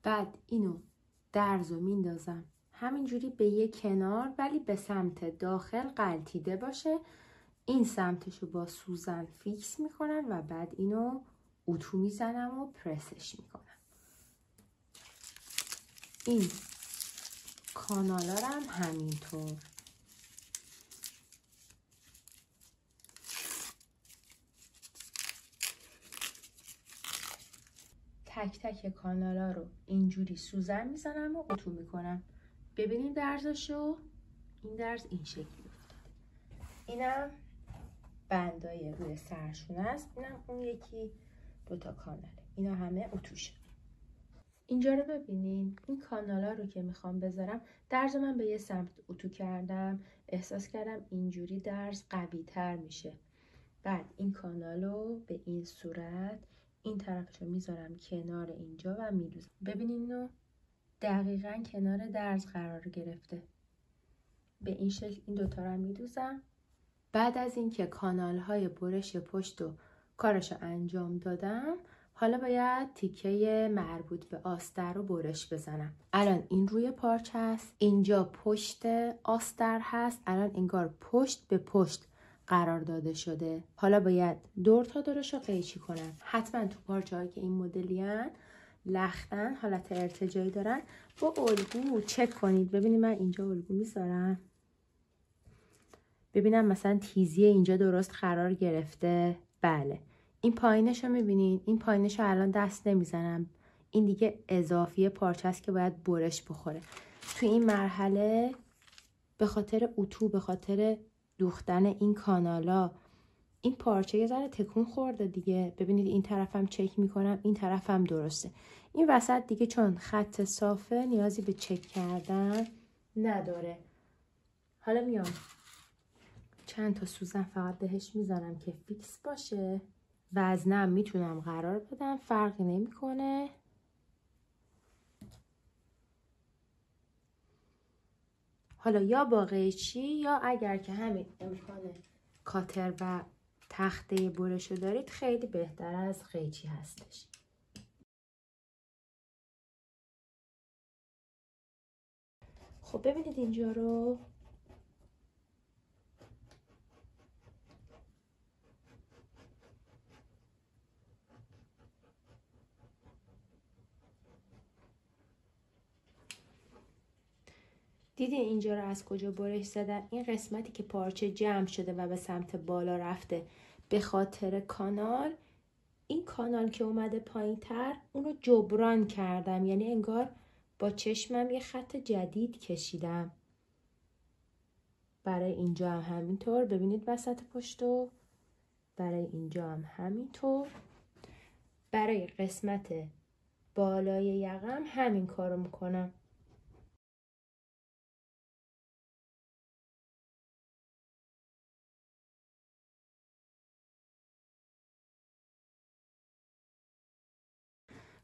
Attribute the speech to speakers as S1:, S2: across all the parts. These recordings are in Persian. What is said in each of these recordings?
S1: بعد اینو درزو میندازم همینجوری به یک کنار، ولی به سمت داخل غلطیده باشه. این سمتشو با سوزن فیکس میکنم و بعد اینو اتو میزنم و پرسش میکنم. این کانالا رو هم همینطور. تک تک کانالا رو اینجوری سوزن میزنم و اتو میکنم. ببینید درزشو، این درز این شکلی افتاد. اینم بندای روی سرشونه است. اینم اون یکی دوتا کاناله. اینا همه اتو شد. اینجا رو ببینین، این کانالا رو که میخوام بذارم، درز من به یه سمت اتو کردم، احساس کردم اینجوری درز قوی تر میشه. بعد این کانالو به این صورت این طرفشو میذارم کنار اینجا و میدوزم. ببینین اینو دقیقاً کنار درز قرار گرفته. به این شکل این دوتا رو میدوزم. بعد از اینکه کانال‌های برش پشت و کارشو انجام دادم، حالا باید تیکه مربوط به آستر رو برش بزنم. الان این روی پارچه است، اینجا پشت آستر هست. الان انگار پشت به پشت قرار داده شده. حالا باید دور تا دورش رو قیچی کنم. حتما تو پارچه هایی که این مدلیان لختن، حالت ارتجایی دارن، با الگو چک کنید. ببینید من اینجا الگو میذارم، ببینم مثلا تیزی اینجا درست قرار گرفته. بله، این پایینش رو میبینین، این پایینش رو الان دست نمیزنم، این دیگه اضافی پارچه است که باید برش بخوره. توی این مرحله به خاطر اتو، به خاطر دوختن این کانالا، این پارچه یه ذره تکون خورده دیگه. ببینید این طرفم چک میکنم، این طرفم درسته. این وسط دیگه چون خط صافه نیازی به چک کردن نداره. حالا میام چند تا سوزن فقط بهش میزنم که فیکس باشه. وزنم میتونم قرار بدم، فرقی نمیکنه. حالا یا با قیچی، یا اگر که همین امکان کاتر و تخته برشو دارید خیلی بهتر از قیچی هستش. خب ببینید اینجا رو دیدین اینجا رو از کجا برش زدن؟ این قسمتی که پارچه جمع شده و به سمت بالا رفته به خاطر کانال، این کانال که اومده پایین تر اونو جبران کردم، یعنی انگار با چشمم یه خط جدید کشیدم. برای اینجا هم همینطور، ببینید وسط پشتو، برای اینجا هم همینطور، برای قسمت بالای یقم همین کارو میکنم.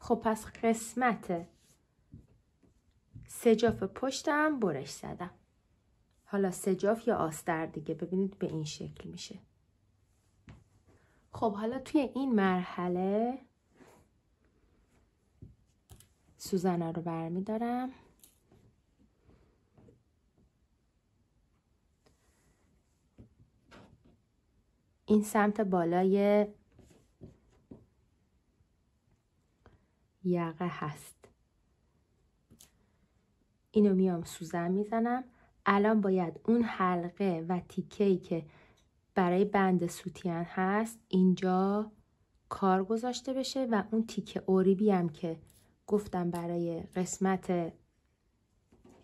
S1: خب پس قسمت سجاف پشتم برش زدم. حالا سجاف یا آستر دیگه، ببینید به این شکل میشه. خب حالا توی این مرحله سوزنه رو برمیدارم، این سمت بالای یقه هست، اینو میام سوزن میزنم. الان باید اون حلقه و تیکه‌ای که برای بند سوتین هست اینجا کار گذاشته بشه و اون تیکه اوریبی هم که گفتم برای قسمت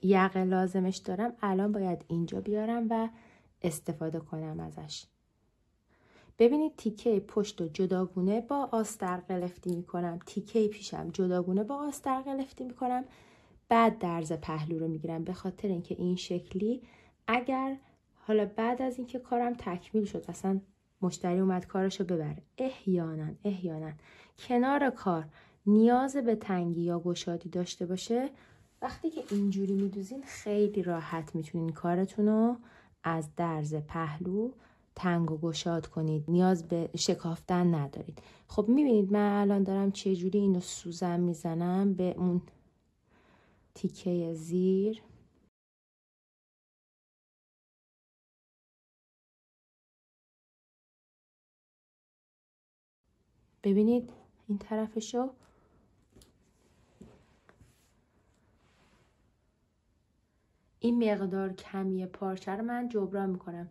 S1: یقه لازمش دارم الان باید اینجا بیارم و استفاده کنم ازش. ببینید تیکه پشت و جداگونه با آستر قلفتی میکنم، تیکه پیشم جداگونه با آستر قلفتی میکنم، بعد درز پهلو رو میگیرم، به خاطر اینکه این شکلی اگر حالا بعد از اینکه کارم تکمیل شد اصلا مشتری اومد کارشو ببره، احیانا کنار کار نیاز به تنگی یا گشادی داشته باشه، وقتی که اینجوری میدوزین خیلی راحت میتونین کارتون رو از درز پهلو تنگ و گشاد کنید، نیاز به شکافتن ندارید. خب میبینید من الان دارم چه جوری اینو سوزن میزنم به اون تیکه زیر. ببینید این طرفشو. این مقدار کمی پارچه رو من جبران میکنم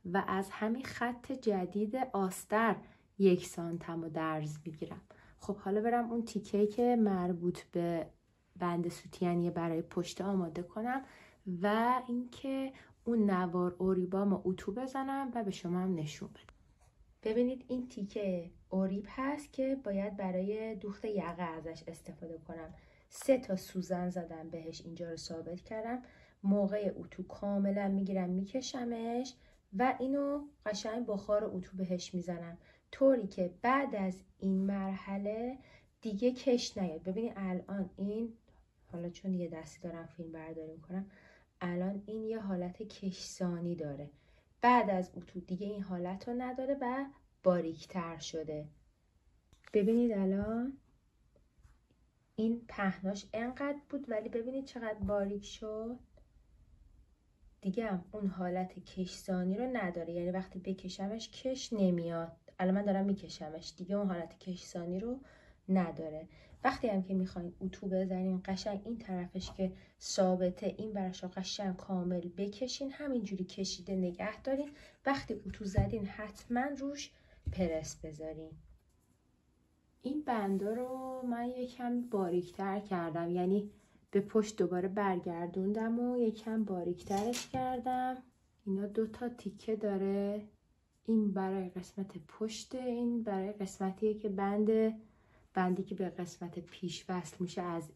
S1: و از همین خط جدید آستر 1 سانتمو درز میگیرم. خب حالا برم اون تیکه‌ای که مربوط به بند سوتیانی برای پشت آماده کنم و اینکه اون نوار اوریبامو اتو بزنم و به شما هم نشون بدم. ببینید این تیکه اوریب هست که باید برای دوخت یقه ازش استفاده کنم. 3 تا سوزن زدم بهش، اینجا رو ثابت کردم. موقع اتو کاملا میگیرم میکشمش و اینو قشنگ بخار اتو بهش میزنم، طوری که بعد از این مرحله دیگه کش نیاد. ببینید الان این، حالا چون یه دستی دارم فیلم برداری میکنم، الان این یه حالت کشسانی داره. بعد از اتو دیگه این حالت رو نداره و باریکتر شده. ببینید الان این پهناش انقدر بود ولی ببینید چقدر باریک شد. دیگه هم اون حالت کشسانی رو نداره، یعنی وقتی بکشمش کش نمیاد. الان من دارم میکشمش، دیگه اون حالت کشسانی رو نداره. وقتی هم که میخواین اتو بزنین قشنگ این طرفش که ثابته این برش رو قشنگ کامل بکشین، همینجوری کشیده نگه دارین. وقتی اتو زدین حتما روش پرس بذارین. این بنده رو من یکم باریکتر کردم، یعنی به پشت دوباره برگردوندم و یکم باریکترش کردم. اینا 2 تا تیکه داره، این برای قسمت پشت، این برای قسمتیه که بندی که به قسمت پیش وصل میشه از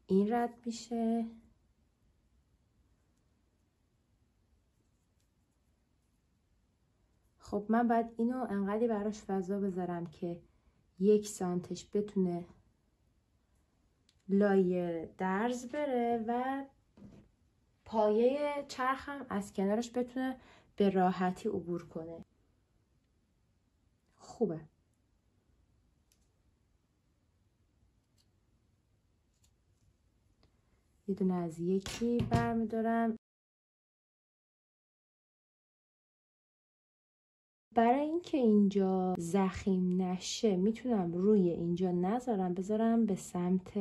S1: این رد میشه. خب من باید اینو انقدری براش فضا بذارم که 1 سانتش بتونه لای درز بره و پایه چرخم از کنارش بتونه به راحتی عبور کنه. خوبه. یه دونه از یکی برمیدارم. برای اینکه اینجا ضخیم نشه میتونم روی اینجا نذارم، بذارم به سمت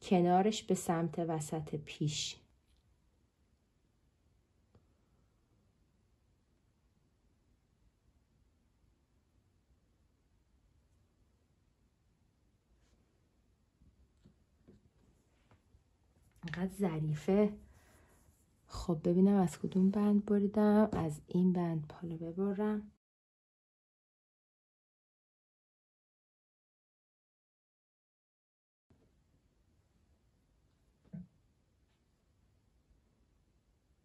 S1: کنارش، به سمت وسط پیش. اینقدر ظریفه. خب ببینم از کدوم بند بریدم. از این بند حالا ببرم.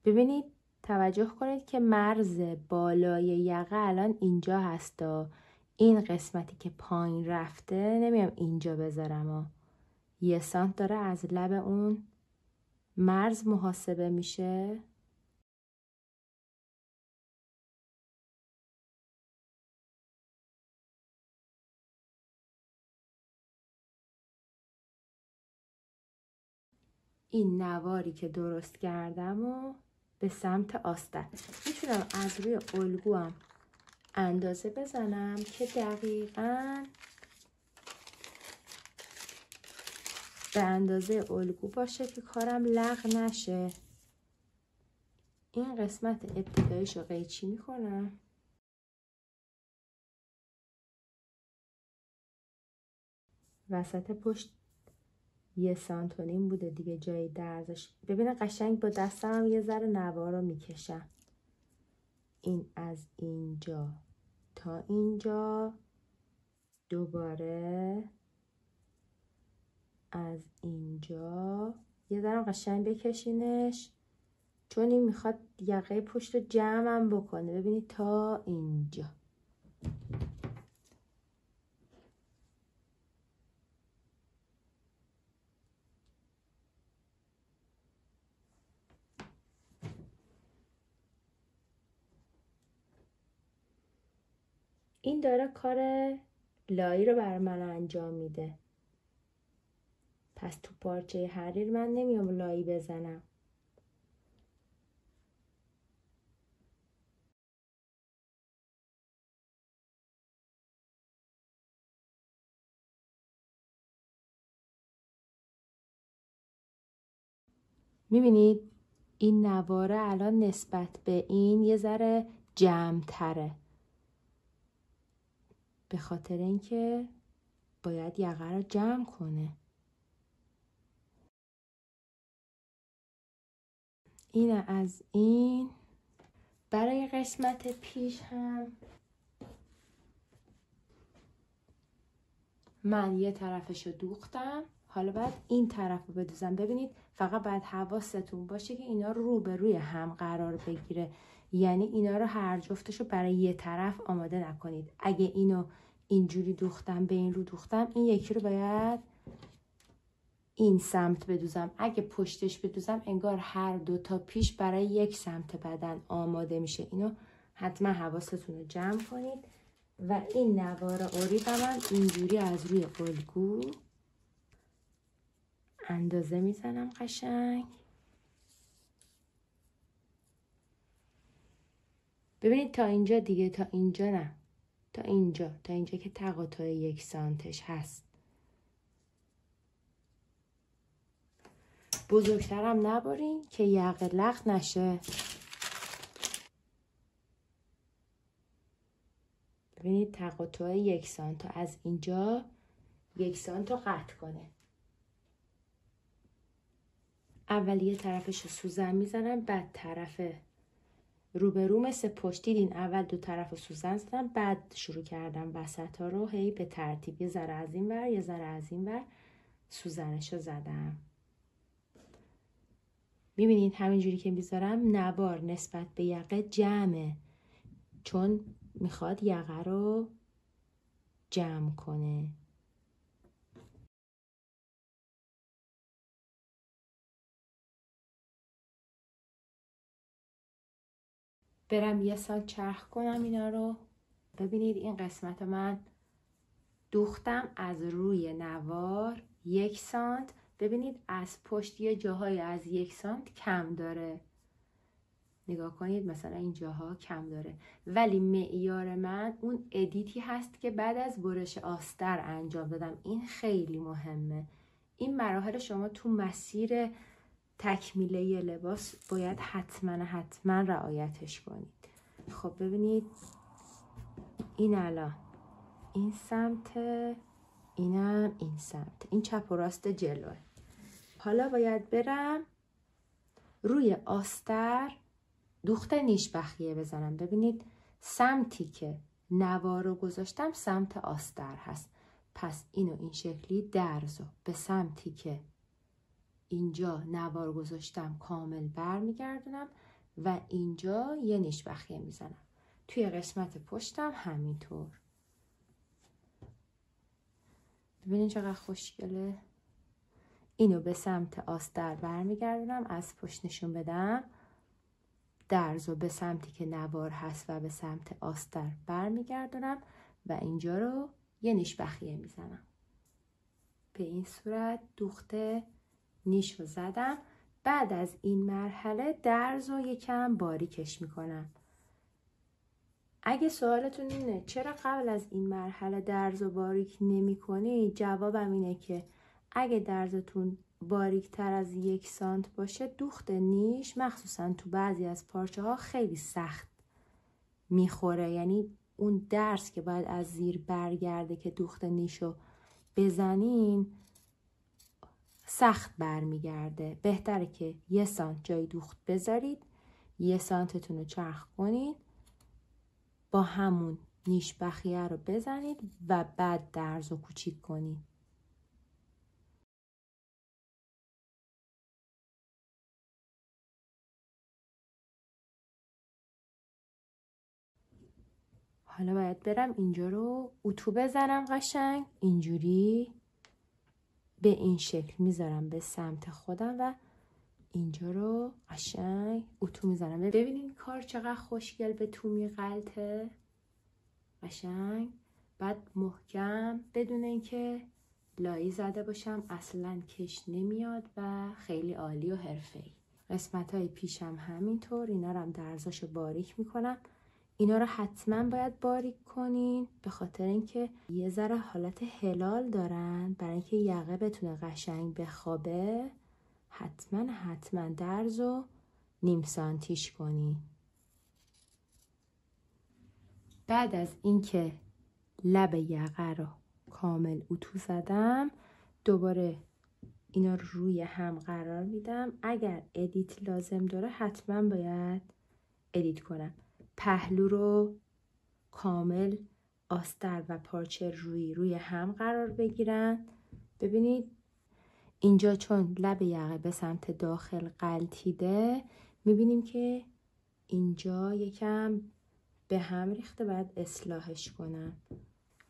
S1: ببینید توجه کنید که مرز بالای یقه الان اینجا هستا. این قسمتی که پایین رفته نمیم اینجا بذارم و 1 سانت داره از لب اون مرز محاسبه میشه. این نواری که درست کردم و به سمت آستر میتونم از روی الگوام اندازه بزنم که دقیقاً به اندازه الگو باشه که کارم لغو نشه. این قسمت ابتداییش رو قیچی میکنم. وسط پشت 1 سانت و نیم بوده دیگه جای درزش. ببینه قشنگ با دستم یه ذره نوار رو میکشم. این از اینجا تا اینجا، دوباره از اینجا یه ذره قشنگ بکشینش، چون این میخواد یقه پشت رو جمعم بکنه. ببینید تا اینجا. این داره کار لایی رو بر من انجام میده. پس تو پارچه حریر من نمیام لایی بزنم. میبینید این نواره الان نسبت به این یه ذره جمع تره، به خاطر اینکه باید یقه رو جمع کنه. این از این. برای قسمت پیش هم من یه طرفش رو دوختم، حالا باید این طرف رو بدوزم. ببینید فقط باید حواستون باشه که اینا رو به روی هم قرار بگیره، یعنی اینا رو هر جفتش رو برای یه طرف آماده نکنید. اگه اینو اینجوری دوختم به این رو دوختم، این یکی رو باید این سمت بدوزم. اگه پشتش بدوزم انگار هر دو تا پیش برای یک سمت بدن آماده میشه. اینو حتما حواستون رو جمع کنید. و این نوار اوریق من اینجوری از روی الگو اندازه میزنم قشنگ. ببینید تا اینجا دیگه، تا اینجا نه، تا اینجا که تقاطع 1 سانتش هست. بزرگترم نبرین که یقه لق نشه. ببینید تقاطع 1 سانت از اینجا 1 سانت رو قطع کنه. اول یه طرفش رو سوزن میزنم، بعد طرف روبرو مثل پشت. دیدین اول دو طرف رو سوزن زدم، بعد شروع کردم وسط ها رو هی به ترتیب یه ذره از این ور یه ذره از این ور سوزنش رو زدم. میبینید همینجوری که میذارم نوار نسبت به یقه جمعه، چون میخواد یقه رو جمع کنه. برم یه سانت چرخ کنم اینا رو. ببینید این قسمت من دوختم از روی نوار 1 سانت. ببینید از پشت یه جاهای از 1 سانت کم داره، نگاه کنید مثلا این جاها کم داره، ولی معیار من اون ادیتی هست که بعد از برش آستر انجام دادم. این خیلی مهمه. این مراحل شما تو مسیر تکمیله لباس باید حتما رعایتش کنید. خب ببینید این الان این سمت، اینم این سمت، این چپ و راست جلوه. حالا باید برم روی آستر دوخت نیش بخیه بزنم. ببینید سمتی که نوار رو گذاشتم سمت آستر هست، پس اینو این شکلی درزو به سمتی که اینجا نوار گذاشتم کامل برمیگردونم و اینجا یه نیش بخیه میزنم. توی قسمت پشتم همینطور. ببینید چقدر خوشگله. اینو به سمت آستر برمیگردونم، از پشت نشون بدم، درزو به سمتی که نوار هست و به سمت آستر برمیگردونم و اینجا رو یه نیش بخیه میزنم. به این صورت دوخته نیش رو زدم. بعد از این مرحله درزو یکم باریکش میکنم. اگه سوالتون اینه چرا قبل از این مرحله درزو باریک نمی کنی، جوابم اینه که اگه درزتون باریک تر از 1 سانت باشه، دوخت نیش مخصوصا تو بعضی از پارچه ها خیلی سخت میخوره. یعنی اون درز که باید از زیر برگرده که دوخت نیشو بزنین سخت برمیگرده. بهتره که 1 سانت جای دوخت بذارید، 1 سانتتون رو چرخ کنید، با همون نیش بخیه رو بزنید و بعد درز رو کوچیک کنید. حالا باید برم اینجا رو اتو بزنم قشنگ. اینجوری به این شکل میذارم به سمت خودم و اینجا رو قشنگ اتو میزنم. ببینید کار چقدر خوشگل به تو میغلطه قشنگ. بعد محکم بدون اینکه لایی زده باشم، اصلا کش نمیاد و خیلی عالی و حرفه‌ای. قسمت‌های پیشم همینطور، اینا رو هم درزاشو باریک میکنم. اینا رو حتما باید باریک کنین به خاطر اینکه یه ذره حالت هلال دارن، برای اینکه یقه بتونه قشنگ بخوابه. حتما درزو نیم سانتیش کنین. بعد از اینکه لب یقه رو کامل اتو زدم، دوباره اینا رو روی هم قرار میدم. اگر ادیت لازم داره حتما باید ادیت کنم. پهلو رو کامل آستر و پارچه روی هم قرار بگیرن. ببینید اینجا چون لب یقه به سمت داخل غلطیده، میبینیم که اینجا یکم به هم ریخته، باید اصلاحش کنم.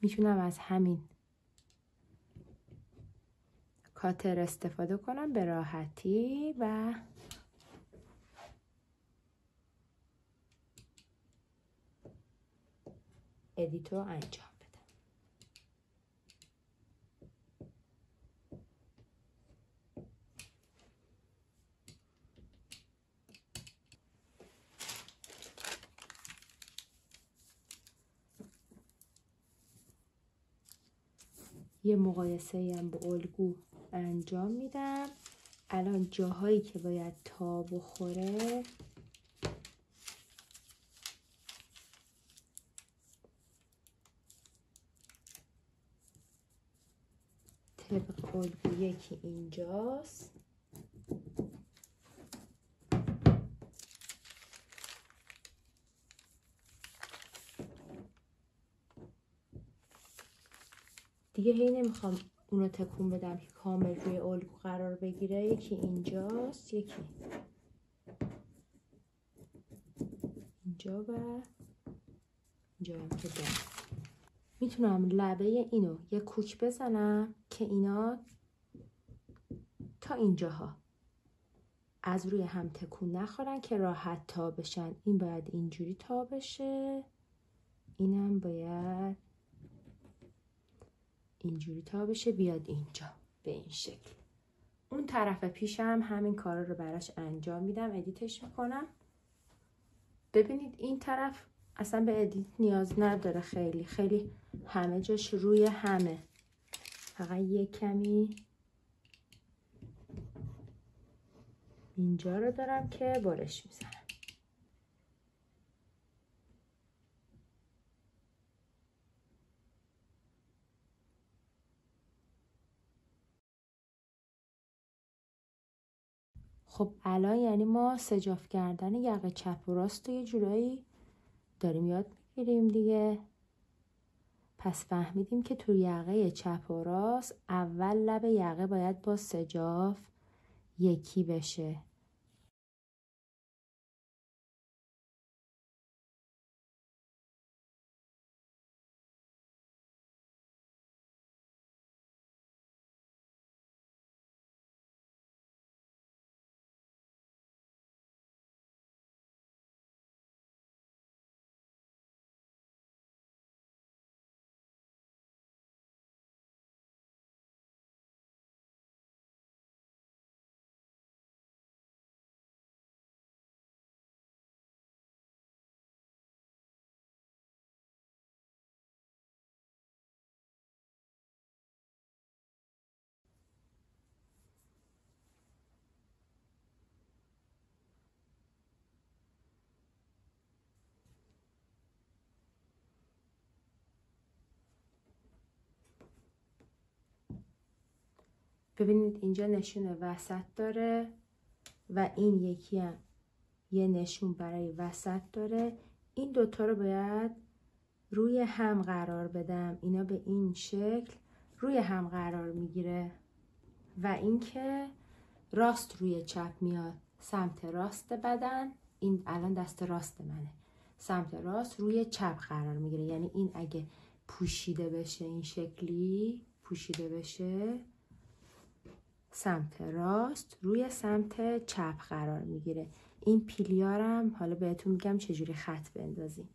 S1: میتونم از همین کاتر استفاده کنم به راحتی و ادیتو انجام بدم. یه مقایسه هم با الگو انجام میدم. الان جاهایی که باید تا بخوره طبق الگو یکی اینجاست، دیگه هی نمیخوام اونو تکون بدم که کامل روی الگو قرار بگیره. یکی اینجاست، یکی اینجا و اینجا هم که دارم. میتونم لبه اینو یه کوک بزنم که اینا تا اینجاها از روی هم تکون نخورن که راحت تا بشن. این باید اینجوری تا بشه، اینم باید اینجوری تا بشه بیاد اینجا به این شکل. اون طرف پیشم همین کارا رو براش انجام میدم، ادیتش میکنم. ببینید این طرف اصلا به ادیت نیاز نداره، خیلی همه جاش روی همه، فقط یه کمی اینجا رو دارم که برش میزنم. خب الان یعنی ما سجاف کردن یقه چپ و راست رو یه جورایی داریم یاد میگیریم دیگه. پس فهمیدیم که تو یقه چپ و راست اول لب یقه باید با سجاف یکی بشه. ببینید اینجا نشون وسط داره و این یکی هم یه نشون برای وسط داره. این دوتا رو باید روی هم قرار بدم. اینا به این شکل روی هم قرار میگیره و اینکه راست روی چپ میاد سمت راست بدن. این الان دست راست منه، سمت راست روی چپ قرار میگیره. یعنی این اگه پوشیده بشه، این شکلی پوشیده بشه، سمت راست روی سمت چپ قرار میگیره. این پیلیارم حالا بهتون میگم چجوری خط بندازیم.